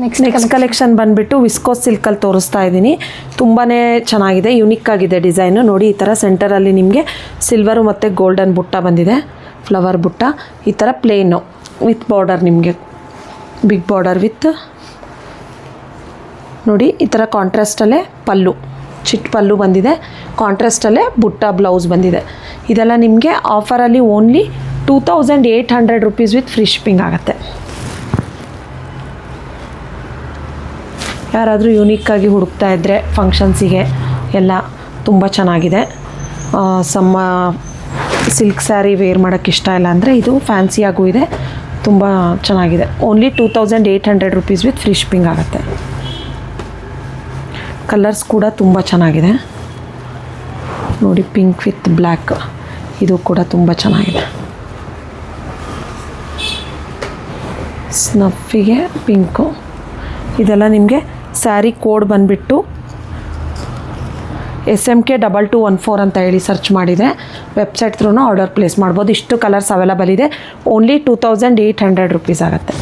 Next collection ಬಂದುಬಿಟ್ಟು viscose ಸಿಲ್ಕಲ್ಲಿ ತೋರಿಸ್ತಾ ಇದ್ದೀನಿ. ತುಂಬಾ ಚೆನ್ನಾಗಿದೆ, ಯುನಿಕ್ ಆಗಿದೆ ಡಿಸೈನು. ನೋಡಿ ಈ ಥರ ಸೆಂಟರಲ್ಲಿ ನಿಮಗೆ ಸಿಲ್ವರು ಮತ್ತು ಗೋಲ್ಡನ್ ಬುಟ್ಟ ಬಂದಿದೆ, ಫ್ಲವರ್ ಬುಟ್ಟ. ಈ ಥರ ಪ್ಲೇನು ವಿತ್ ಬಾರ್ಡರ್, ನಿಮಗೆ ಬಿಗ್ ಬಾರ್ಡರ್ ವಿತ್ ನೋಡಿ ಈ ಥರ ಕಾಂಟ್ರಾಸ್ಟಲ್ಲೇ ಪಲ್ಲು, ಚಿಟ್ ಪಲ್ಲು ಬಂದಿದೆ. ಕಾಂಟ್ರಾಸ್ಟಲ್ಲೇ ಬುಟ್ಟ ಬ್ಲೌಸ್ ಬಂದಿದೆ. ಇದೆಲ್ಲ ನಿಮಗೆ ಆಫರಲ್ಲಿ only 2800 rupees with free shipping ಆಗುತ್ತೆ. ಯಾರಾದರೂ ಯೂನಿಕ್ಕಾಗಿ ಹುಡುಕ್ತಾ ಇದ್ದರೆ ಫಂಕ್ಷನ್ಸಿಗೆ ಎಲ್ಲ ತುಂಬ ಚೆನ್ನಾಗಿದೆ. ಸಿಲ್ಕ್ ಸ್ಯಾರಿ ವೇರ್ ಮಾಡೋಕ್ಕೆ ಇಷ್ಟ ಇಲ್ಲ ಅಂದರೆ ಇದು ಫ್ಯಾನ್ಸಿಯಾಗೂ ಇದೆ, ತುಂಬ ಚೆನ್ನಾಗಿದೆ. Only 2800 rupees with free shipping ಆಗುತ್ತೆ. ಕಲರ್ಸ್ ಕೂಡ ತುಂಬ ಚೆನ್ನಾಗಿದೆ ನೋಡಿ, ಪಿಂಕ್ ವಿತ್ ಬ್ಲ್ಯಾಕ್, ಇದು ಕೂಡ ತುಂಬ ಚೆನ್ನಾಗಿದೆ. ಸ್ನಫಿಗೆ ಪಿಂಕು. ಇದೆಲ್ಲ ನಿಮಗೆ ಸ್ಯಾರಿ ಕೋಡ್ ಬಂದುಬಿಟ್ಟು SMK 2214 ಅಂತ ಹೇಳಿ ಸರ್ಚ್ ಮಾಡಿದರೆ ವೆಬ್ಸೈಟ್ ಥ್ರೂ ಆರ್ಡರ್ ಪ್ಲೇಸ್ ಮಾಡ್ಬೋದು. ಇಷ್ಟು ಕಲರ್ಸ್ ಅವೈಲಬಲ್ ಇದೆ. ಓನ್ಲಿ 2800 ರುಪೀಸ್ ಆಗುತ್ತೆ.